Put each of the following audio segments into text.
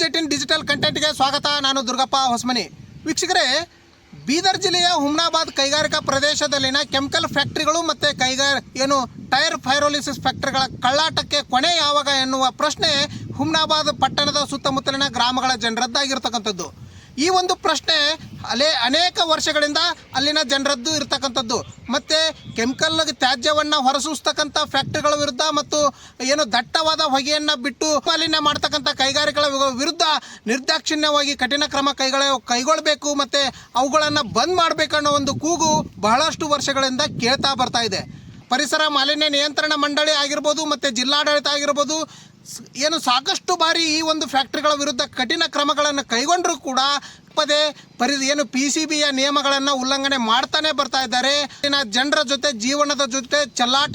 News18 digital ಕಂಟೆಂಟ್ಗೆ ಸ್ವಾಗತ. ನಾನು ದುರ್ಗಪ್ಪ ಹೊಸಮನಿ. ವೀಕ್ಷಕರೇ, ಬೀದರ್ ಜಿಲ್ಲೆಯ ಹುಮ್ನಾಬಾದ್ ಕೈಗಾರಿಕಾ ಪ್ರದೇಶದಲ್ಲಿನ ಕೆಮಿಕಲ್ ಫ್ಯಾಕ್ಟರಿಗಳು ಮತ್ತು ಟೈರ್ ಫೈರೋಲಿಸಿಸ್ ಫ್ಯಾಕ್ಟರಿಗಳ ಕಳ್ಳಾಟಕ್ಕೆ ಕೊನೆ ಯಾವಾಗ ಎನ್ನುವ ಪ್ರಶ್ನೆ ಹುಮ್ನಾಬಾದ್ ಪಟ್ಟಣದ ಸುತ್ತಮುತ್ತಲಿನ ಗ್ರಾಮಗಳ ಜನರದ್ದಾಗಿರ್ತಕ್ಕಂಥದ್ದು. ಈ ಒಂದು ಪ್ರಶ್ನೆ ಅನೇಕ ವರ್ಷಗಳಿಂದ ಅಲ್ಲಿನ ಜನರದ್ದು ಇರತಕ್ಕಂಥದ್ದು. ಮತ್ತು ಕೆಮಿಕಲ್ ತ್ಯಾಜ್ಯವನ್ನು ಹೊರಸೂಸ್ತಕ್ಕಂಥ ಫ್ಯಾಕ್ಟ್ರಿಗಳ ವಿರುದ್ಧ ಮತ್ತು ದಟ್ಟವಾದ ಹೊಗೆಯನ್ನು ಬಿಟ್ಟು ಮಾಲಿನ್ಯ ಮಾಡ್ತಕ್ಕಂಥ ಕೈಗಾರಿಕೆಗಳ ವಿರುದ್ಧ ನಿರ್ದಾಕ್ಷಿಣ್ಯವಾಗಿ ಕಠಿಣ ಕ್ರಮ ಕೈಗೊಳ್ಳಬೇಕು ಮತ್ತು ಅವುಗಳನ್ನು ಬಂದ್ ಮಾಡಬೇಕು ಅನ್ನೋ ಒಂದು ಕೂಗು ಬಹಳಷ್ಟು ವರ್ಷಗಳಿಂದ ಕೇಳ್ತಾ ಬರ್ತಾ ಇದೆ. ಪರಿಸರ ಮಾಲಿನ್ಯ ನಿಯಂತ್ರಣ ಮಂಡಳಿ ಆಗಿರ್ಬೋದು ಮತ್ತು ಜಿಲ್ಲಾಡಳಿತ ಆಗಿರ್ಬೋದು ಸಾಕಷ್ಟು ಬಾರಿ ಈ ಒಂದು ಫ್ಯಾಕ್ಟ್ರಿಗಳ ವಿರುದ್ಧ ಕಠಿಣ ಕ್ರಮಗಳನ್ನು ಕೈಗೊಂಡರೂ ಕೂಡ PCBಯ ನಿಯಮಗಳನ್ನು ಉಲ್ಲಂಘನೆ ಮಾಡ್ತಾನೆ ಬರ್ತಾ ಇದ್ದಾರೆ. ಇಲ್ಲಿನ ಜನರ ಜೊತೆ ಜೀವನದ ಜೊತೆ ಚೆಲ್ಲಾಟ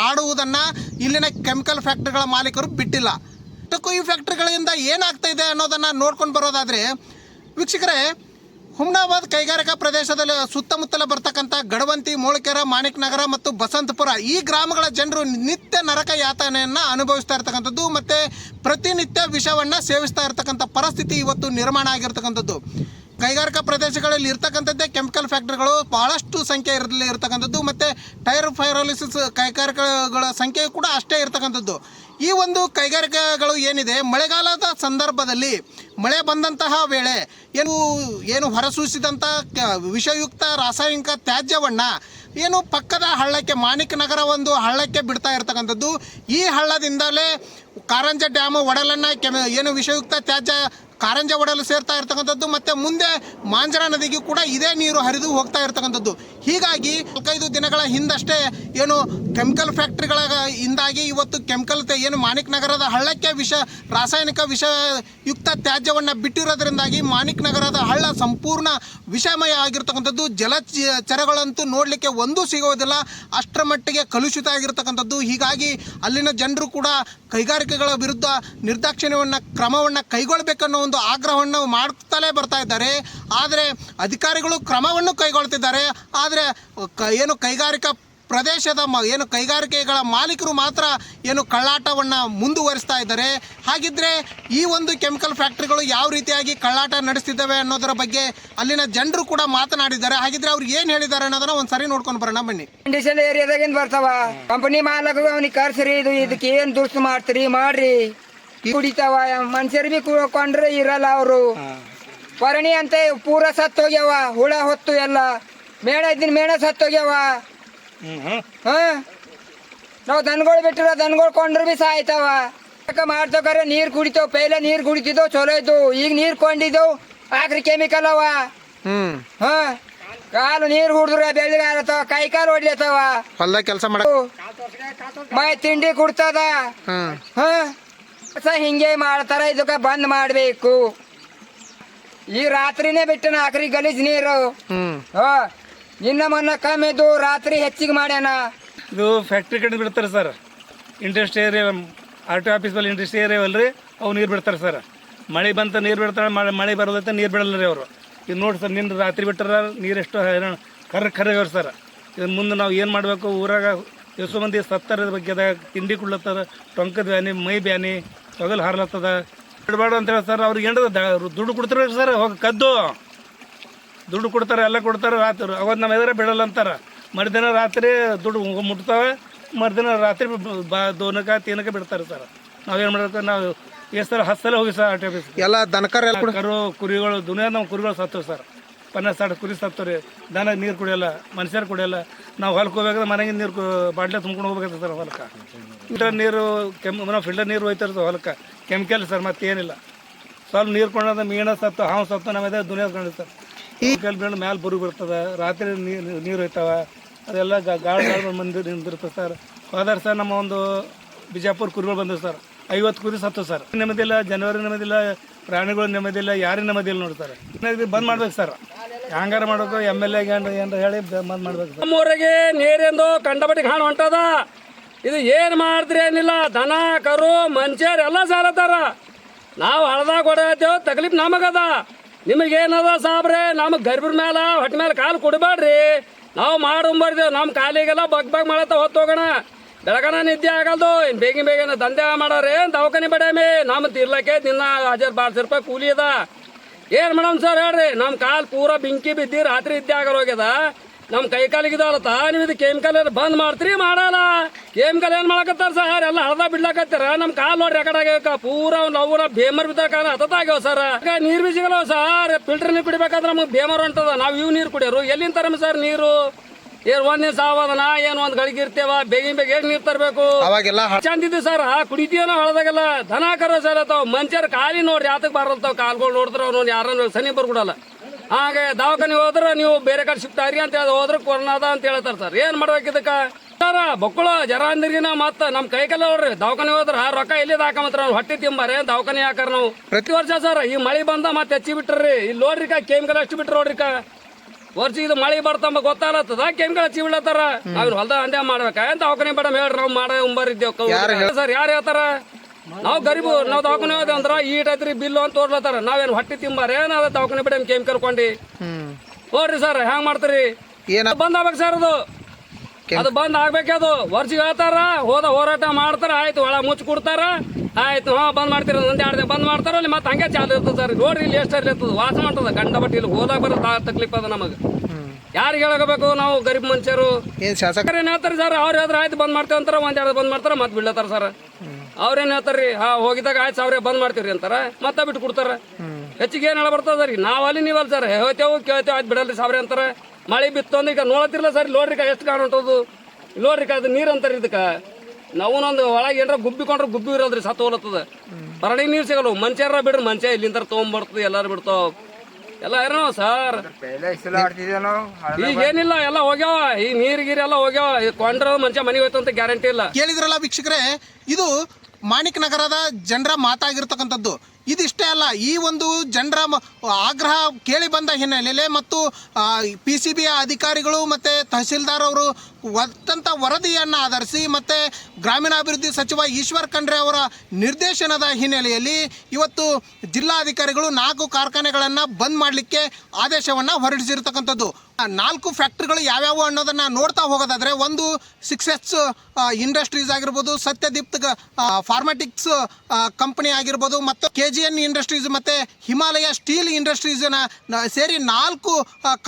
ಆಡುವುದನ್ನು ಇಲ್ಲಿನ ಕೆಮಿಕಲ್ ಫ್ಯಾಕ್ಟ್ರಿಗಳ ಮಾಲೀಕರು ಬಿಟ್ಟಿಲ್ಲ. ಈ ಫ್ಯಾಕ್ಟ್ರಿಗಳಿಂದ ಏನಾಗ್ತಾ ಇದೆ ಅನ್ನೋದನ್ನು ನೋಡ್ಕೊಂಡು ಬರೋದಾದರೆ, ವೀಕ್ಷಕರೇ, ಹುಮ್ನಾಬಾದ್ ಕೈಗಾರಿಕಾ ಪ್ರದೇಶದಲ್ಲಿ ಸುತ್ತಮುತ್ತಲ ಬರ್ತಕ್ಕಂಥ ಗಡವಂತಿ, ಮೋಳಕೆರೆ, ಮಾಣಿಕ್ ನಗರ ಮತ್ತು ಬಸಂತಪುರ ಈ ಗ್ರಾಮಗಳ ಜನರು ನಿತ್ಯ ನರಕ ಯಾತನೆಯನ್ನು ಅನುಭವಿಸ್ತಾ ಇರ್ತಕ್ಕಂಥದ್ದು ಮತ್ತು ಪ್ರತಿನಿತ್ಯ ವಿಷವನ್ನು ಸೇವಿಸ್ತಾ ಇರ್ತಕ್ಕಂಥ ಪರಿಸ್ಥಿತಿ ಇವತ್ತು ನಿರ್ಮಾಣ ಆಗಿರ್ತಕ್ಕಂಥದ್ದು. ಕೈಗಾರಿಕಾ ಪ್ರದೇಶಗಳಲ್ಲಿ ಇರ್ತಕ್ಕಂಥದ್ದೇ ಕೆಮಿಕಲ್ ಫ್ಯಾಕ್ಟ್ರಿಗಳು ಬಹಳಷ್ಟು ಸಂಖ್ಯೆ ಇರ್ತಕ್ಕಂಥದ್ದು ಮತ್ತು ಟೈರ್ ಫೈರೋಲಿಸಿಸ್ ಕೈಗಾರಿಕೆಗಳ ಸಂಖ್ಯೆ ಕೂಡ ಅಷ್ಟೇ ಇರ್ತಕ್ಕಂಥದ್ದು. ಈ ಒಂದು ಕೈಗಾರಿಕೆಗಳು ಏನಿದೆ, ಮಳೆಗಾಲದ ಸಂದರ್ಭದಲ್ಲಿ ಮಳೆ ಬಂದಂತಹ ವೇಳೆ ಏನು ಹೊರಸೂಸಿದಂಥ ವಿಷಯುಕ್ತ ರಾಸಾಯನಿಕ ತ್ಯಾಜ್ಯವನ್ನು ಪಕ್ಕದ ಹಳ್ಳಕ್ಕೆ, ಮಾಣಿಕ್ ನಗರ ಒಂದು ಹಳ್ಳಕ್ಕೆ ಬಿಡ್ತಾ ಇರ್ತಕ್ಕಂಥದ್ದು. ಈ ಹಳ್ಳದಿಂದಲೇ ಕಾರಂಜ ಡ್ಯಾಮು ಒಡಲನ್ನು ವಿಷಯುಕ್ತ ತ್ಯಾಜ್ಯ ಕಾರಂಜ ಒಡಲು ಸೇರ್ತಾ ಇರ್ತಕ್ಕಂಥದ್ದು ಮತ್ತು ಮುಂದೆ ಮಾಂಜರಾ ನದಿಗೂ ಕೂಡ ಇದೇ ನೀರು ಹರಿದು ಹೋಗ್ತಾ ಇರ್ತಕ್ಕಂಥದ್ದು. ಹೀಗಾಗಿ 4-5 ದಿನಗಳ ಹಿಂದಷ್ಟೇ ಕೆಮಿಕಲ್ ಫ್ಯಾಕ್ಟ್ರಿಗಳ ಇಂದಾಗಿ ಇವತ್ತು ಮಾಣಿಕ್ ನಗರದ ಹಳ್ಳಕ್ಕೆ ರಾಸಾಯನಿಕ ವಿಷಯುಕ್ತ ತ್ಯಾಜ್ಯವನ್ನು ಬಿಟ್ಟಿರೋದ್ರಿಂದಾಗಿ ಮಾಣಿಕ್ ನಗರದ ಹಳ್ಳ ಸಂಪೂರ್ಣ ವಿಷಮಯ ಆಗಿರ್ತಕ್ಕಂಥದ್ದು. ಜಲಚರಗಳಂತೂ ನೋಡಲಿಕ್ಕೆ ಒಂದೂ ಸಿಗೋದಿಲ್ಲ, ಅಷ್ಟರ ಮಟ್ಟಿಗೆ ಕಲುಷಿತ ಆಗಿರ್ತಕ್ಕಂಥದ್ದು. ಹೀಗಾಗಿ ಅಲ್ಲಿನ ಜನರು ಕೂಡ ಕೈಗಾರಿಕೆಗಳ ವಿರುದ್ಧ ನಿರ್ದಾಕ್ಷಿಣ್ಯವನ್ನು ಕ್ರಮವನ್ನು ಕೈಗೊಳ್ಳಬೇಕನ್ನೋ ಒಂದು ಆಗ್ರಹವನ್ನು ಮಾಡುತ್ತಲೇ ಬರ್ತಾ ಇದ್ದಾರೆ. ಆದರೆ ಅಧಿಕಾರಿಗಳು ಕ್ರಮವನ್ನು ಕೈಗೊಳ್ತಿದ್ದಾರೆ. ಆದರೆ ಕೈಗಾರಿಕಾ ಪ್ರದೇಶದ ಕೈಗಾರಿಕೆಗಳ ಮಾಲೀಕರು ಮಾತ್ರ ಕಳ್ಳಾಟವನ್ನು ಮುಂದುವರಿಸ್ತಾ ಇದ್ದಾರೆ. ಹಾಗಿದ್ರೆ ಈ ಒಂದು ಕೆಮಿಕಲ್ ಫ್ಯಾಕ್ಟ್ರಿಗಳು ಯಾವ ರೀತಿಯಾಗಿ ಕಳ್ಳಾಟ ನಡೆಸ್ತಿದ್ದಾವೆ ಅನ್ನೋದರ ಬಗ್ಗೆ ಅಲ್ಲಿನ ಜನರು ಕೂಡ ಮಾತನಾಡಿದ್ದಾರೆ. ಹಾಗಿದ್ರೆ ಅವ್ರು ಏನು ಹೇಳಿದ್ದಾರೆ ಅನ್ನೋದನ್ನ ಒಂದ್ಸರಿ ನೋಡ್ಕೊಂಡು ಬರೋಣ ಬನ್ನಿ. ಇಂಡಸ್ಟ್ರಿಯಲ್ ಏರಿಯಾದಾಗಿಂದ ಬರ್ತಾವ ಕಂಪನಿ ಮಾಲಕರು ಅವ್ನಿಗೆ ಕರ್ಸ್ರಿ, ಇದಕ್ಕೆ ಏನು ದುಡ್ಡು ಮಾಡ್ತೀರಿ ಮಾಡ್ರಿ. ಕುಡಿತಾವ ಮನುಷ್ಯರು ಬಿ ಕೊಂಡ್ರೆ ಇರಲ್ಲ. ಅವರು ಪರಣಿ ಅಂತ ಪೂರ ಸತ್ತೋಗ್ಯಾವ, ಹುಳ ಹೊತ್ತು ಎಲ್ಲ ಮೇಣ ಸತ್ತೋಗ್ಯಾವ. ನಾವು ದನಗಳು ಬಿಟ್ಟಿರೋ ದನಗಳು ಕೊಂಡ್ರು ಬಿ ಸಾಯ್ತಾವ. ಮಾಡ್ತಕ್ರೆ ನೀರು ಕುಡಿತಾವ. ಪೈಲೆ ನೀರು ಕುಡಿತಿದ್ದವು, ಚಲೋ ಇದ್ದವು. ಈಗ ನೀರು ಕೊಂಡಿದ್ದವು ಆಕ್ರಿ ಕೆಮಿಕಲ್ ಅವ. ಕಾಲು ನೀರು ಕುಡಿದ್ರೆ ಬೆಳಗಾರತಾವ, ಕೈ ಕಾಲು ಹೊಡ್ಲತ್ತಾವ, ಕೆಲಸ ಮೈ ತಿಂಡಿ ಕುಡ್ತದ. ಹಿಂಗೆ ಮಾಡ್ತಾರ. ಇದಕ್ಕೆ ಬಂದ್ ಮಾಡ್ಬೇಕು. ಈ ರಾತ್ರಿನೇ ಬಿಟ್ಟನ ಆಕ್ರಿ ಗಲೀಜ್ ನೀರು. ನಿನ್ನ ಮೊನ್ನ ಕಮ್ಮಿ ಇದ್ದು ರಾತ್ರಿ ಹೆಚ್ಚಿಗೆ ಮಾಡ್ಯಾನ. ಇದು ಫ್ಯಾಕ್ಟ್ರಿ ಕಡೆ ಬಿಡ್ತಾರೆ sir. Industry area, RTO office ಬಲ್ಲಿ ಇಂಡಸ್ಟ್ರಿ ಏರಿಯಾ ಅಲ್ರಿ, ಅವು ನೀರು ಬಿಡ್ತಾರೆ ಸರ್. ಮಳೆ ಬಂತ ನೀರು ಬಿಡ್ತಾರೆ, ಮಳೆ ಬರೋದೈತೆ ನೀರು ಬಿಡಲ್ಲ ರೀ ಅವರು. ಇದು ನೋಡಿ ಸರ್, ನಿನ್ನ ರಾತ್ರಿ ಬಿಟ್ಟಾರ ನೀರು ಎಷ್ಟು ಕರ್ರವ್ರಿ ಸರ್. ಇದನ್ನು ಮುಂದೆ ನಾವು ಏನು ಮಾಡಬೇಕು? ಊರಾಗ ಎಷ್ಟೋ ಮಂದಿ ಸತ್ತಾರದ ಬಗ್ಗೆ ತಿಂಡಿ ಕುಡ್ಲತ್ತದ, ಟೊಂಕದ ಬ್ಯಾನಿ, ಮೈ ಬ್ಯಾನಿ, ತೊಗಲ್ ಹಾರ್ಲತ್ತದ. ಬಿಡಬಾರ್ದು ಅಂತೇಳಿ ಸರ್. ಅವ್ರಿಗೆ ಏನು ದುಡ್ಡು ಕೊಡ್ತಾರೆ ಸರ್, ಹೋಗಿ ಕದ್ದು ದುಡ್ಡು ಕೊಡ್ತಾರೆ, ಎಲ್ಲ ಕೊಡ್ತಾರೆ. ರಾತ್ರಿ ಅವತ್ತು ನಮ್ಮ ಎದುರೇ ಬಿಡಲ್ಲ ಅಂತಾರೆ. ಮರುದಿನ ರಾತ್ರಿ ದುಡ್ಡು ಮುಟ್ತಾವೆ, ಮರುದಿನ ರಾತ್ರಿ 2-3 ಬಿಡ್ತಾರೆ ಸರ್. ನಾವೇನು ಮಾಡಬೇಕು? ನಾವು ಎಷ್ಟು ಸಲ 10 ಸಲ ಹೋಗಿ ಸರ್ RTO ಆಫೀಸ್. ಎಲ್ಲ ದನಕರು ಕುರಿಗಳು ದುನಿಯಾದ ನಮ್ಮ ಕುರಿಗಳು ಸತ್ತವೆ ಸರ್. 50-60 ಕುರಿ ಸತ್ತವ್ರಿ. ದನ ನೀರು ಕುಡಿಯೋಲ್ಲ, ಮನುಷ್ಯರು ಕುಡಿಯೋಲ್ಲ. ನಾವು ಹೊಲಕ್ಕೆ ಹೋಗ್ಬೇಕಾದ್ರೆ ಮನೆಗೆ ನೀರು ಬಾಟ್ಲೆ ತುಂಬ್ಕೊಂಡು ಹೋಗ್ಬೇಕು ಸರ್ ಹೊಲಕ್ಕೆ. ಫಿಲ್ಟರ್ ನೀರು ಫಿಲ್ಟರ್ ನೀರು ಹೋಯ್ತಾರೆ ಸರ್ ಹೊಲಕ್ಕೆ. ಕೆಮಿಕಲ್ ಸರ್, ಮತ್ತೇನಿಲ್ಲ. ಸ್ವಲ್ಪ ನೀರು ಕೊಂಡದ ಮೀನ ಸತ್ತು, ಹಾವು ಸತ್ತು, ನಮ್ಮದೇ ದುನಿಯಾದ ಕೊಂಡಿದೆ ಸರ್. ಕೆಮಿಕಲ್ ಬೀಳು ಮ್ಯಾಲೆ ಬುರು ಬರ್ತದೆ, ರಾತ್ರಿ ನೀರು ಹೋಯ್ತಾವ. ಅದೆಲ್ಲ ಗಾಳಿ ಮಂದಿ ನಿಂತಿರ್ತದೆ ಸರ್. ಹೋದಾರ ಸರ್ ನಮ್ಮ ಒಂದು ಬಿಜಾಪುರ ಕುರಿಗಳು ಬಂದವು ಸರ್. 50 ಕುರಿ ಸತ್ತು ಸರ್. ನೆಮ್ಮದಿಲ್ಲ, ಜನವರಿ ನೆಮ್ಮದಿಲ್ಲ, ಪ್ರಾಣಿಗಳು ನೆಮ್ಮದಿಲ್ಲ, ಯಾರೇ ನೆಮ್ಮದಿಲ್ಲ ನೋಡಿ ಸರ್. ಬಂದ್ ಮಾಡ್ಬೇಕು ಸರ್. ಹ್ಯಾಂಗಾರ ಮಾಡಬೇಕು, MLA ಏನಾರ ಹೇಳಿ ಬಂದ್ ಮಾಡ್ಬೇಕು. ನಮ್ಮೂರಿಗೆ ನೀರಿಂದು ಕಂಡಪಟ್ಟಿ ಕಾಣು ಹೊಂಟದ. ಇದು ಏನು ಮಾಡಿದ್ರೆ ಏನಿಲ್ಲ, ದನ ಕರು ಮನುಷ್ಯರು ಎಲ್ಲ ಸಾಲತ್ತಾರ. ನಾವು ಹಳದಾಗ ಹೊಡೆಯತ್ತೇವೆ, ತಕ್ಲೀಫ್ ನಮಗದ. ನಿಮಗೇನದ ಸಾಬ್ರೆ? ನಮಗೆ ಗರ್ಭರ ಮೇಲೆ ಹೊಟ್ಟೆ ಮೇಲೆ ಕಾಲು ಕೊಡಬೇಡ್ರಿ. ನಾವು ಮಾಡ್ಬರ್ದೇವು. ನಮ್ಮ ಕಾಲಿಗೆಲ್ಲ ಬಗ್ ಮಾಡತ್ತ ಹೊತ್ತೋಗೋಣ. ಬೆಳಗನ ನಿದ್ದೆ ಆಗಲ್ದು ಇನ್ನು ಬೇಗಿನ ದಂಧೆ ಮಾಡಾರೆ ದವಾಖಾನೆ ಬಡ್ಯಾಮಿ ನಮ್ಮ ತಿರ್ಲಕ್ಕೆ ದಿನ 1000-1200 ರೂಪಾಯಿ ಕೂಲಿ ಅದ. ಏನು ಮೇಡಮ್ ಸರ್ ಹೇಳ್ರಿ, ನಮ್ಮ ಕಾಲು ಪೂರ ಬೆಂಕಿ ಬಿದ್ದು ರಾತ್ರಿ ಇದ್ದೆ ಆಗಲ್ಲ ಹೋಗ್ಯದ. ನಮ್ಮ ಕೈ ಕಾಲಿಗಿದಾವತ್ತ ನೀವು ಇದು ಕೆಮಿಕಲ್ ಬಂದ್ ಮಾಡ್ತೀರಿ ಮಾಡಲ್ಲ. ಕೆಮಿಕಲ್ ಏನು ಮಾಡಕತ್ತಾರ ಸರ್, ಎಲ್ಲ ಹಳದ ಬಿಡ್ಲಾಕತ್ತಾರ. ನಮ್ಮ ಕಾಲು ನೋಡ್ರಿ ಆ ಕಡೆ ಪೂರ ನಾವು ಬೇಮರ್ ಬಿದ್ದಾಗ ಹತ್ತಾಗ್ಯಾವ ಸರ್. ಈಗ ನೀರು ಬಿ ಸಿಗಲ್ಲ ಸರ್, ಫಿಲ್ಟರ್ ನೀರು ಕುಡಿಬೇಕಾದ್ರೆ ನಮಗೆ ಬೇಮರ್ ಹೊಂಟದ. ನಾವು ಇವು ನೀರು ಕುಡಿಯೋರು ಎಲ್ಲಿಂದ ತರಮ ಸರ್ ನೀರು? ಏನು ಒಂದ್ ದಿನ ಸಾವದನ ಏನು ಒಂದು ಗಳಿಗೆ ಇರ್ತೇವ, ಬೇಗ ಹೇಗೆ ನೀರು ತರಬೇಕು? ಅವಾಗೆಲ್ಲ ಚಂದಿದ್ದು ಸರ್, ಕುಡಿತೀವೋ ಹಳದಾಗೆಲ್ಲ ದನ ಕರ ಸರ್ ಅತಾವ. ಮನುಷ್ಯರ ಕಾಲಿ ನೋಡ್ರಿ ಯಾತಕ್ಕೆ ಬಾರಲ್ತಾವ, ಕಾಲ್ಗಳು ನೋಡಿದ್ರೆ ಅವ್ನು ಯಾರನ್ನ ಸನಿ ಬರ್ಬಿಡಲ್ಲ. ಹಾಗೆ ದವಾಖಾನೆ ಹೋದ್ರೆ ನೀವು ಬೇರೆ ಕಡೆ ಶಿಫ್ಟ್ ಆಗಿ ಅಂತ ಹೇಳಿ ಹೋದ್ರೆ ಕೊರೋನಾ ಅದ ಅಂತ ಹೇಳ್ತಾರೆ ಸರ್. ಏನು ಮಾಡ್ಬೇಕು ಇದಕ್ಕೆ ಸರ್? ಮಕ್ಕಳು ಜರ ಅಂದ್ರಿಗಿನ ಮತ್ತೆ ನಮ್ಮ ಕೈಗೆಲ್ಲ ನೋಡ್ರಿ ದವಾಖಾನೆ ಹೋದ್ರೆ ರೊಕ್ಕ ಎಲ್ಲಿ ಹಾಕಂತ್ರ ಹೊಟ್ಟೆ ತಿಂಬಾರೆ ದವಾಖಾನೆ ಹಾಕಾರ ನಾವು ಪ್ರತಿ ವರ್ಷ ಸರ್. ಈ ಮಳೆ ಬಂದ ಮತ್ತೆ ಹೆಚ್ಚಿ ಬಿಟ್ರಿ ಇಲ್ಲಿ ನೋಡ್ರಿ ಕೆಮಿಕಲ್ ಅಷ್ಟು ಬಿಟ್ರಿ ನೋಡ್ರಿ. ವರ್ಷ ಇದು ಮಳೆ ಬರ್ತಂಬ ಗೊತ್ತಾಗತ್ತದ ಕೆಮಿಕಲ್ ಹಚ್ಚಿ ಬಿಡ್ಲತ್ತಾರ. ನಾವ್ ಹೊಲ್ದ ಅಂದೇ ಮಾಡ್ಬೇಕ ಅಂತ ದವಾಖಾನೆ ಬೇಡ ಹೇಳ್ರಿ, ನಾವು ಮಾಡ ಉಂಬರಿದ್ದೇವೆ ಸರ್. ಯಾರು ಹೇಳ್ತಾರ? ನಾವು ಗರೀಬು, ನಾವು ದವಾಖಾನೆ ಹೋದೆ ಅಂದ್ರ ಈಟೈತ್ರಿ ಬಿಲ್ಲು ಅಂತ ತೋರ್ಲತ್ತಾರ. ನಾವೇನು ಹೊಟ್ಟೆ ತಿಂಬಾರೆ ನಾವ್ ದವಾಖಾನೆ ಬಿಡ ಕೆಮಿಕಲ್ ಕೊಂಡಿ ನೋಡ್ರಿ ಸರ್. ಹೆಂಗ್ ಮಾಡ್ತೀರಿ? ಬಂದ್ ಆಗ್ಬೇಕು ಸರ್ ಅದು ಬಂದ್ ಆಗ್ಬೇಕೆ. ಅದು ವರ್ಷಿಗೆ ಹೇಳ್ತಾರ, ಹೋರಾಟ ಮಾಡ್ತಾರ, ಆಯ್ತು ಒಳ ಮುಚ್ಚಿ ಕೊಡ್ತಾರ, ಆಯ್ತು ಬಂದ್ ಮಾಡ್ತೀರ ಒಂದ್ 2 ದಿನ ಬಂದ್ ಮಾಡ್ತಾರ. ಅಲ್ಲಿ ಮತ್ತೆ ಹಂಗೆ ಚಾಲು ಇರ್ತದೆ ಸರ್. ನೋಡ್ರಿ ಇಲ್ಲಿ ಎಷ್ಟಲ್ಲಿ ಇರ್ತದೆ, ವಾಸ ಮಾಡ್ತದ ಗಂಡ ಬಟ್ಟಿ. ಇಲ್ಲಿ ಹೋದಾಗ ಬರೋದು ತಕ್ಲೀಫ್ ಅದ ನಮಗೆ. ಯಾರಿಗೆ ಹೇಳಬೇಕು ನಾವು ಗರೀಬ್ ಮನುಷ್ಯರು? ಏನ್ ಹೇಳ್ತಾರೆ ಸರ್? ಅವ್ರು ಹೇಳಿದ್ರೆ ಆಯ್ತು ಬಂದ್ ಮಾಡ್ತೇವೆ ಅಂತಾರ, 1-2 ಬಂದ್ ಮಾಡ್ತಾರ, ಮತ್ತೆ ಬಿಡ್ಲತ್ತಾರ ಸರ್. ಅವ್ರೇನ್ ಹೇಳ್ತಾರ್ರಿ, ಹೋಗಿದಾಗ ಆಯ್ತು ಸಾವಿರ ಬಂದ್ ಮಾಡ್ತೀವ್ರಿ ಅಂತಾರ, ಮತ್ತೆ ಬಿಟ್ಟು ಕೊಡ್ತಾರ. ಹೆಚ್ಚಿಗೆ ಏನ್ ಹೇಳಬರ್ತದ ರೀ? ನಾವ್ ಅಲ್ಲಿ ನೀವಲ್ಲ ಸರ್, ಹೇಳ್ತೇವು ಕೇಳ್ತೇವೆ ಆಯ್ತು ಬಿಡಲ್ರಿ ಸಾವಿರ ಅಂತಾರ. ಮಳೆ ಬಿತ್ತು ಅಂದ್ರೆ ಈಗ ನೋಡ್ತಿರ್ಲ ಸರ್, ನೋಡ್ರಿ ಎಷ್ಟು ಕಾಣ ಹೊಂಟದು ನೋಡ್ರಿ. ಅದು ನೀರು ಅಂತಾರ ಇದಕ್ಕೆ. ನಾವೊಂದು ಒಳಗೆ ಏನಾರ ಗುಬ್ಬಿಕೊಂಡ್ರೆ ಗುಬ್ಬಿ ಇರೋದ್ರಿ ಸತ್ತು ಹೋಲತ್ತದ. ಪರಡಿ ನೀರು ಸಿಗಲ್ಲ. ಮನುಷ್ಯರ ಬಿಡ್ರಿ, ಮನುಷ್ಯ ಇಲ್ಲಿಂದ ತೊಗೊಂಬರ್ತದೆ, ಎಲ್ಲಾರು ಬಿಡ್ತಾವ ಎಲ್ಲ ಏನೋ ಸರ್. ಈಗ ಏನಿಲ್ಲ, ಎಲ್ಲ ಹೋಗ್ಯಾವ. ಈ ನೀರು ಗೀರಿ ಎಲ್ಲ ಹೋಗ್ಯಾವ. ಕೊಂಡ್ರ ಮನುಷ್ಯ ಮನೆಗೆ ಹೋಯ್ತು ಅಂತ ಗ್ಯಾರಂಟಿ ಇಲ್ಲ. ಕೇಳಿದ್ರಲ್ಲ ವೀಕ್ಷಕರೇ, ಇದು ಮಾಣಿಕ್ ನಗರದ ಜನರ ಮಾತಾಗಿರ್ತಕ್ಕಂಥದ್ದು. ಇದಿಷ್ಟೇ ಅಲ್ಲ, ಈ ಒಂದು ಜನರ ಆಗ್ರಹ ಕೇಳಿ ಬಂದ ಹಿನ್ನೆಲೆಯಲ್ಲಿ ಮತ್ತು PCBಯ ಅಧಿಕಾರಿಗಳು ಮತ್ತು ತಹಸೀಲ್ದಾರ್ ಅವರು ಒತ್ತಂತ ವರದಿಯನ್ನು ಆಧರಿಸಿ ಮತ್ತು ಗ್ರಾಮೀಣಾಭಿವೃದ್ಧಿ ಸಚಿವ ಈಶ್ವರ್ ಖಂಡ್ರೆ ಅವರ ನಿರ್ದೇಶನದ ಹಿನ್ನೆಲೆಯಲ್ಲಿ ಇವತ್ತು ಜಿಲ್ಲಾಧಿಕಾರಿಗಳು 4 ಕಾರ್ಖಾನೆಗಳನ್ನು ಬಂದ್ ಮಾಡಲಿಕ್ಕೆ ಆದೇಶವನ್ನು ಹೊರಡಿಸಿರ್ತಕ್ಕಂಥದ್ದು. 4 ಫ್ಯಾಕ್ಟ್ರಿಗಳು ಯಾವ್ಯಾವು ಅನ್ನೋದನ್ನು ನೋಡ್ತಾ ಹೋಗೋದಾದರೆ, ಒಂದು 6S ಇಂಡಸ್ಟ್ರೀಸ್ ಆಗಿರ್ಬೋದು, ಸತ್ಯದೀಪ್ತ ಫಾರ್ಮಾಟಿಕ್ಸ್ ಕಂಪನಿ ಆಗಿರ್ಬೋದು, ಮತ್ತು KGN ಇಂಡಸ್ಟ್ರೀಸ್ ಮತ್ತು ಹಿಮಾಲಯ ಸ್ಟೀಲ್ ಇಂಡಸ್ಟ್ರೀಸ್ನ ಸೇರಿ 4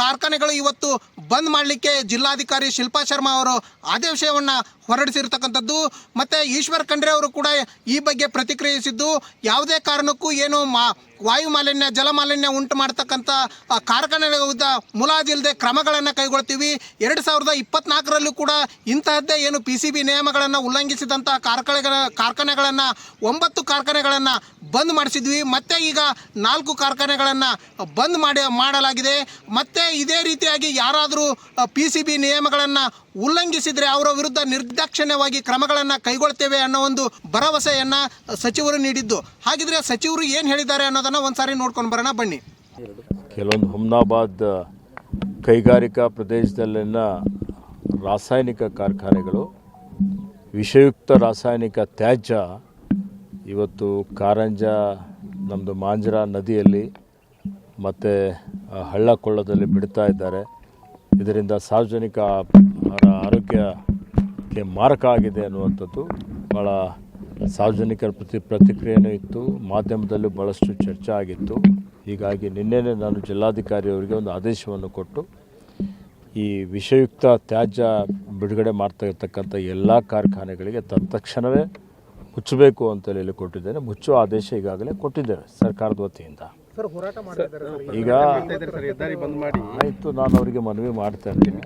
ಕಾರ್ಖಾನೆಗಳು ಇವತ್ತು ಬಂದ್ ಮಾಡಲಿಕ್ಕೆ ಜಿಲ್ಲಾಧಿಕಾರಿ ಶಿಲ್ಪಾ ಶರ್ಮಾ ಅವರು ಆದೇಶವನ್ನು ಹೊರಡಿಸಿರ್ತಕ್ಕಂಥದ್ದು. ಮತ್ತು ಈಶ್ವರ್ ಖಂಡ್ರೆ ಅವರು ಕೂಡ ಈ ಬಗ್ಗೆ ಪ್ರತಿಕ್ರಿಯಿಸಿದ್ದು, ಯಾವುದೇ ಕಾರಣಕ್ಕೂ ಏನು ವಾಯು ಮಾಲಿನ್ಯ, ಜಲ ಮಾಲಿನ್ಯ ಉಂಟು ಮಾಡ್ತಕ್ಕಂಥ ಕಾರ್ಖಾನೆಗಳ ವಿರುದ್ಧ ಮುಲಾಜಿಲ್ಲದೆ ಕ್ರಮಗಳನ್ನು ಕೈಗೊಳ್ತೀವಿ. 2024ರಲ್ಲೂ ಕೂಡ ಇಂತಹದ್ದೇ ಏನು PCB ನಿಯಮಗಳನ್ನು ಉಲ್ಲಂಘಿಸಿದಂಥ ಕಾರ್ಖಾನೆಗಳನ್ನು 9 ಕಾರ್ಖಾನೆಗಳನ್ನು ಬಂದ್ ಮಾಡಿಸಿದ್ವಿ. ಮತ್ತೆ ಈಗ 4 ಕಾರ್ಖಾನೆಗಳನ್ನು ಬಂದ್ ಮಾಡಲಾಗಿದೆ. ಮತ್ತೆ ಇದೇ ರೀತಿಯಾಗಿ ಯಾರಾದರೂ PCB ನಿಯಮಗಳನ್ನು ಉಲ್ಲಂಘಿಸಿದರೆ ಅವರ ವಿರುದ್ಧ ನಿರ್ದಾಕ್ಷಿಣ್ಯವಾಗಿ ಕ್ರಮಗಳನ್ನು ಕೈಗೊಳ್ತೇವೆ ಅನ್ನೋ ಒಂದು ಭರವಸೆಯನ್ನು ಸಚಿವರು ನೀಡಿದ್ದು. ಹಾಗಿದ್ರೆ ಸಚಿವರು ಏನು ಹೇಳಿದ್ದಾರೆ ಅನ್ನೋದನ್ನು ಒಂದ್ಸಾರಿ ನೋಡ್ಕೊಂಡು ಬರೋಣ ಬನ್ನಿ. ಕೆಲವೊಂದು ಹುಮ್ನಾಬಾದ್ ಕೈಗಾರಿಕಾ ಪ್ರದೇಶದಲ್ಲಿನ ರಾಸಾಯನಿಕ ಕಾರ್ಖಾನೆಗಳು ವಿಷಯುಕ್ತ ರಾಸಾಯನಿಕ ತ್ಯಾಜ್ಯ ಇವತ್ತು ಕಾರಂಜ, ನಮ್ಮದು ಮಾಂಜರಾ ನದಿಯಲ್ಲಿ ಮತ್ತು ಹಳ್ಳ ಕೊಳ್ಳದಲ್ಲಿ ಬಿಡ್ತಾ ಇದ್ದಾರೆ. ಇದರಿಂದ ಸಾರ್ವಜನಿಕ ಆರೋಗ್ಯಕ್ಕೆ ಮಾರಕ ಆಗಿದೆ ಅನ್ನುವಂಥದ್ದು ಭಾಳ ಸಾರ್ವಜನಿಕರ ಪ್ರತಿಕ್ರಿಯೆಯೂ ಇತ್ತು, ಮಾಧ್ಯಮದಲ್ಲೂ ಭಾಳಷ್ಟು ಚರ್ಚೆ ಆಗಿತ್ತು. ಹೀಗಾಗಿ ನಿನ್ನೆನೇ ನಾನು ಜಿಲ್ಲಾಧಿಕಾರಿಯವರಿಗೆ ಒಂದು ಆದೇಶವನ್ನು ಕೊಟ್ಟು ಈ ವಿಷಯುಕ್ತ ತ್ಯಾಜ್ಯ ಬಿಡುಗಡೆ ಮಾಡ್ತಾ ಇರ್ತಕ್ಕಂಥ ಎಲ್ಲ ಕಾರ್ಖಾನೆಗಳಿಗೆ ತತ್ಕ್ಷಣವೇ ಮುಚ್ಚಬೇಕು ಅಂತೇಳಿ ಕೊಟ್ಟಿದ್ದೇನೆ. ಮುಚ್ಚುವ ಆದೇಶ ಈಗಾಗಲೇ ಕೊಟ್ಟಿದ್ದೇವೆ ಸರ್ಕಾರದ ವತಿಯಿಂದ. ಈಗ ಆಯಿತು, ನಾನು ಅವರಿಗೆ ಮನವಿ ಮಾಡ್ತಾ ಇದ್ದೀನಿ.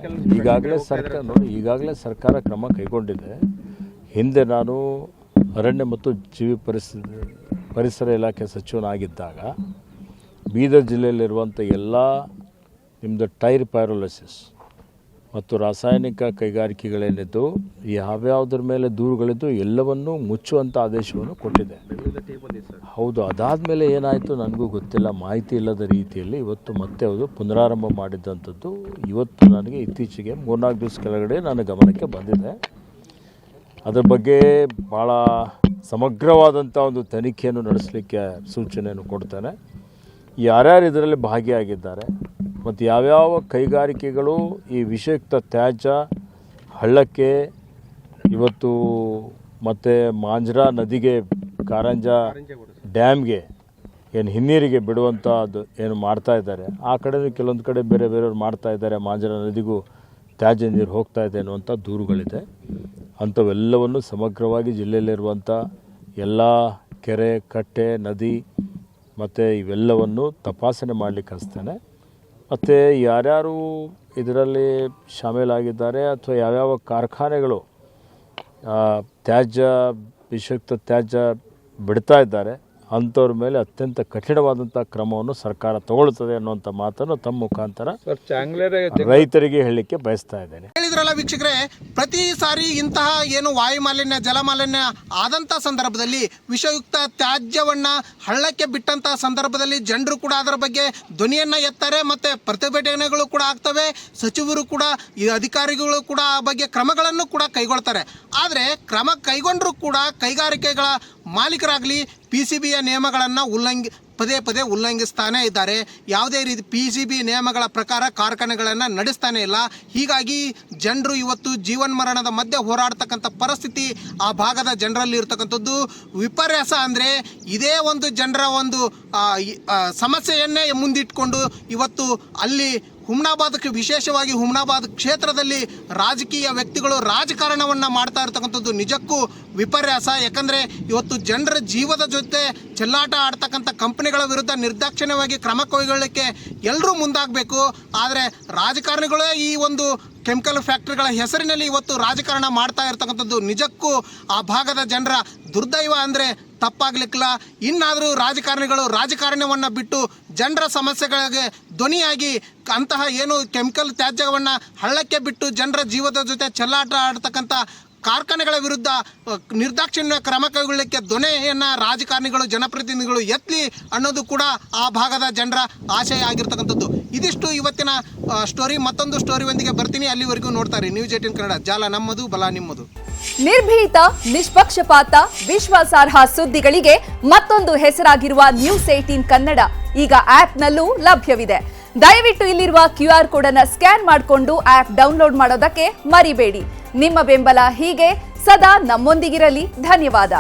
ಈಗಾಗಲೇ ಸರ್ಕಾರ ಕ್ರಮ ಕೈಗೊಂಡಿದೆ. ಹಿಂದೆ ನಾನು ಅರಣ್ಯ ಮತ್ತು ಜೀವಿ ಪರಿಸರ ಇಲಾಖೆ ಸಚಿವನಾಗಿದ್ದಾಗ ಬೀದರ್ ಜಿಲ್ಲೆಯಲ್ಲಿರುವಂಥ ಎಲ್ಲ ನಿಮ್ಮದು ಟೈರ್ ಪೈರೋಲಿಸಿಸ್ ಮತ್ತು ರಾಸಾಯನಿಕ ಕೈಗಾರಿಕೆಗಳೇನಿದ್ದು ಯಾವ್ಯಾವುದ್ರ ಮೇಲೆ ದೂರುಗಳಿದ್ದು ಎಲ್ಲವನ್ನೂ ಮುಚ್ಚುವಂಥ ಆದೇಶವನ್ನು ಕೊಟ್ಟಿದೆ. ಹೌದು, ಅದಾದಮೇಲೆ ಏನಾಯಿತು ನನಗೂ ಗೊತ್ತಿಲ್ಲ, ಮಾಹಿತಿ ಇಲ್ಲದ ರೀತಿಯಲ್ಲಿ ಇವತ್ತು ಮತ್ತೆ ಅದು ಪುನರಾರಂಭ ಮಾಡಿದ್ದಂಥದ್ದು ಇವತ್ತು ನನಗೆ ಇತ್ತೀಚೆಗೆ 3-4 ದಿವಸ ಕೆಳಗಡೆ ನನ್ನ ಗಮನಕ್ಕೆ ಬಂದಿದೆ. ಅದರ ಬಗ್ಗೆ ಭಾಳ ಸಮಗ್ರವಾದಂಥ ಒಂದು ತನಿಖೆಯನ್ನು ನಡೆಸಲಿಕ್ಕೆ ಸೂಚನೆಯನ್ನು ಕೊಡ್ತೇನೆ. ಯಾರ್ಯಾರು ಇದರಲ್ಲಿ ಭಾಗಿಯಾಗಿದ್ದಾರೆ ಮತ್ತು ಯಾವ್ಯಾವ ಕೈಗಾರಿಕೆಗಳು ಈ ವಿಷಯುಕ್ತ ತ್ಯಾಜ್ಯ ಹಳ್ಳಕ್ಕೆ ಇವತ್ತು ಮತ್ತು ಮಾಂಜ್ರಾ ನದಿಗೆ ಕಾರಂಜ ಡ್ಯಾಮ್ಗೆ ಏನು ಹಿನ್ನೀರಿಗೆ ಬಿಡುವಂಥದ್ದು ಏನು ಮಾಡ್ತಾ ಇದ್ದಾರೆ, ಆ ಕಡೆ ಕೆಲವೊಂದು ಕಡೆ ಬೇರೆ ಬೇರೆಯವ್ರು ಮಾಡ್ತಾ ಇದ್ದಾರೆ, ಮಾಂಜ್ರಾ ನದಿಗೂ ತ್ಯಾಜ್ಯ ನೀರು ಹೋಗ್ತಾ ಇದೆ ಅನ್ನುವಂಥ ದೂರುಗಳಿದೆ. ಅಂಥವೆಲ್ಲವನ್ನು ಸಮಗ್ರವಾಗಿ ಜಿಲ್ಲೆಯಲ್ಲಿರುವಂಥ ಎಲ್ಲ ಕೆರೆ, ಕಟ್ಟೆ, ನದಿ ಮತ್ತು ಇವೆಲ್ಲವನ್ನು ತಪಾಸಣೆ ಮಾಡಲಿಕ್ಕೆ ಹಚ್ತೇನೆ. ಮತ್ತು ಯಾರ್ಯಾರು ಇದರಲ್ಲಿ ಶಾಮೀಲಾಗಿದ್ದಾರೆ ಅಥವಾ ಯಾವ್ಯಾವ ಕಾರ್ಖಾನೆಗಳು ತ್ಯಾಜ್ಯ ವಿಷಯುಕ್ತ ತ್ಯಾಜ್ಯ ಬಿಡ್ತಾ ಇದ್ದಾರೆ ಅಂಥವ್ರ ಮೇಲೆ ಅತ್ಯಂತ ಕಠಿಣವಾದಂಥ ಕ್ರಮವನ್ನು ಸರ್ಕಾರ ತಗೊಳ್ತದೆ ಅನ್ನುವಂಥ ಮಾತನ್ನು ತಮ್ಮ ಮುಖಾಂತರ ರೈತರಿಗೆ ಹೇಳಲಿಕ್ಕೆ ಬಯಸ್ತಾ ಇದ್ದೇನೆ. ಹೇಳಿದ್ರಲ್ಲ ವೀಕ್ಷಕರೇ, ಪ್ರತಿ ಸಾರಿ ಇಂತಹ ಏನು ವಾಯು ಮಾಲಿನ್ಯ, ಜಲ ಮಾಲಿನ್ಯ ಆದಂಥ ಸಂದರ್ಭದಲ್ಲಿ ವಿಷಯುಕ್ತ ತ್ಯಾಜ್ಯವನ್ನ ಹಳ್ಳಕ್ಕೆ ಬಿಟ್ಟಂತಹ ಸಂದರ್ಭದಲ್ಲಿ ಜನರು ಕೂಡ ಅದರ ಬಗ್ಗೆ ಧ್ವನಿಯನ್ನ ಎತ್ತಾರೆ, ಮತ್ತೆ ಪ್ರತಿಭಟನೆಗಳು ಕೂಡ ಆಗ್ತವೆ. ಸಚಿವರು ಕೂಡ, ಈ ಅಧಿಕಾರಿಗಳು ಕೂಡ ಆ ಬಗ್ಗೆ ಕ್ರಮಗಳನ್ನು ಕೂಡ ಕೈಗೊಳ್ತಾರೆ. ಆದರೆ ಕ್ರಮ ಕೈಗೊಂಡರೂ ಕೂಡ ಕೈಗಾರಿಕೆಗಳ ಮಾಲೀಕರಾಗಲಿ PCBಯ ನಿಯಮಗಳನ್ನು ಪದೇ ಪದೇ ಉಲ್ಲಂಘಿಸ್ತಾನೇ ಇದ್ದಾರೆ. ಯಾವುದೇ ರೀತಿ PCB ನಿಯಮಗಳ ಪ್ರಕಾರ ಕಾರ್ಖಾನೆಗಳನ್ನು ನಡೆಸ್ತಾನೆ ಇಲ್ಲ. ಹೀಗಾಗಿ ಜನರು ಇವತ್ತು ಜೀವನ್ಮರಣದ ಮಧ್ಯೆ ಹೋರಾಡ್ತಕ್ಕಂಥ ಪರಿಸ್ಥಿತಿ ಆ ಭಾಗದ ಜನರಲ್ಲಿ ಇರ್ತಕ್ಕಂಥದ್ದು. ವಿಪರ್ಯಾಸ ಅಂದರೆ ಇದೇ ಒಂದು ಜನರ ಒಂದು ಸಮಸ್ಯೆಯನ್ನೇ ಮುಂದಿಟ್ಕೊಂಡು ಇವತ್ತು ಅಲ್ಲಿ ಹುಮ್ನಾಬಾದ್ಗೆ, ವಿಶೇಷವಾಗಿ ಹುಮ್ನಾಬಾದ್ ಕ್ಷೇತ್ರದಲ್ಲಿ ರಾಜಕೀಯ ವ್ಯಕ್ತಿಗಳು ರಾಜಕಾರಣವನ್ನು ಮಾಡ್ತಾ ಇರ್ತಕ್ಕಂಥದ್ದು ನಿಜಕ್ಕೂ ವಿಪರ್ಯಾಸ. ಯಾಕಂದರೆ ಇವತ್ತು ಜನರ ಜೀವದ ಜೊತೆ ಚೆಲ್ಲಾಟ ಆಡ್ತಕ್ಕಂಥ ಕಂಪನಿಗಳ ವಿರುದ್ಧ ನಿರ್ದಾಕ್ಷಿಣ್ಯವಾಗಿ ಕ್ರಮ ಕೈಗೊಳ್ಳಲಿಕ್ಕೆ ಎಲ್ಲರೂ ಮುಂದಾಗಬೇಕು. ಆದರೆ ರಾಜಕಾರಣಿಗಳೇ ಈ ಒಂದು ಕೆಮಿಕಲ್ ಫ್ಯಾಕ್ಟ್ರಿಗಳ ಹೆಸರಿನಲ್ಲಿ ಇವತ್ತು ರಾಜಕಾರಣ ಮಾಡ್ತಾ ಇರ್ತಕ್ಕಂಥದ್ದು ನಿಜಕ್ಕೂ ಆ ಭಾಗದ ಜನರ ದುರ್ದೈವ ಅಂದರೆ ತಪ್ಪಾಗ್ಲಿಕ್ಕಿಲ್ಲ. ಇನ್ನಾದರೂ ರಾಜಕಾರಣಿಗಳು ರಾಜಕಾರಣವನ್ನು ಬಿಟ್ಟು ಜನರ ಸಮಸ್ಯೆಗಳಿಗೆ ಧ್ವನಿಯಾಗಿ ಅಂತಹ ಏನು ಕೆಮಿಕಲ್ ತ್ಯಾಜ್ಯವನ್ನು ಹಳ್ಳಕ್ಕೆ ಬಿಟ್ಟು ಜನರ ಜೀವದ ಜೊತೆ ಚೆಲ್ಲಾಟ ಆಡ್ತಕ್ಕಂಥ ಕಾರ್ಖಾನೆಗಳ ವಿರುದ್ಧ ನಿರ್ದಾಕ್ಷಿಣ್ಯ ಕ್ರಮ ಕೈಗೊಳ್ಳಲಿಕ್ಕೆ ಧ್ವನಿಯನ್ನು ರಾಜಕಾರಣಿಗಳು, ಜನಪ್ರತಿನಿಧಿಗಳು ಎತ್ತಲಿ ಅನ್ನೋದು ಕೂಡ ಆ ಭಾಗದ ಜನರ ಆಶಯ ಆಗಿರ್ತಕ್ಕಂಥದ್ದು. ಇದಿಷ್ಟು ಇವತ್ತಿನ ಸ್ಟೋರಿ. ಮತ್ತೊಂದು ಸ್ಟೋರಿಯೊಂದಿಗೆ ಬರ್ತೀನಿ. ಅಲ್ಲಿವರೆಗೂ ನೋಡ್ತಾರೆ ನ್ಯೂಸ್ 18 ಕನ್ನಡ. ಜಾಲ ನಮ್ಮದು, ಬಲ ನಿಮ್ಮದು. ನಿರ್ಭೀತ, ನಿಷ್ಪಕ್ಷಪಾತ, ವಿಶ್ವಾಸಾರ್ಹ ಸುದ್ದಿಗಳಿಗೆ ಮತ್ತೊಂದು ಹೆಸರಾಗಿರುವ ನ್ಯೂಸ್ 18 ಕನ್ನಡ ಈಗ ಆಪ್ನಲ್ಲೂ ಲಭ್ಯವಿದೆ. ದಯವಿಟ್ಟು ಇಲ್ಲಿರುವ QR ಕೋಡ್ ಅನ್ನು ಸ್ಕ್ಯಾನ್ ಮಾಡಿಕೊಂಡು ಆಪ್ ಡೌನ್ಲೋಡ್ ಮಾಡೋದಕ್ಕೆ ಮರಿಬೇಡಿ. ನಿಮ್ಮ ಬೆಂಬಲ ಹೀಗೆ ಸದಾ ನಮ್ಮೊಂದಿಗಿರಲಿ. ಧನ್ಯವಾದ.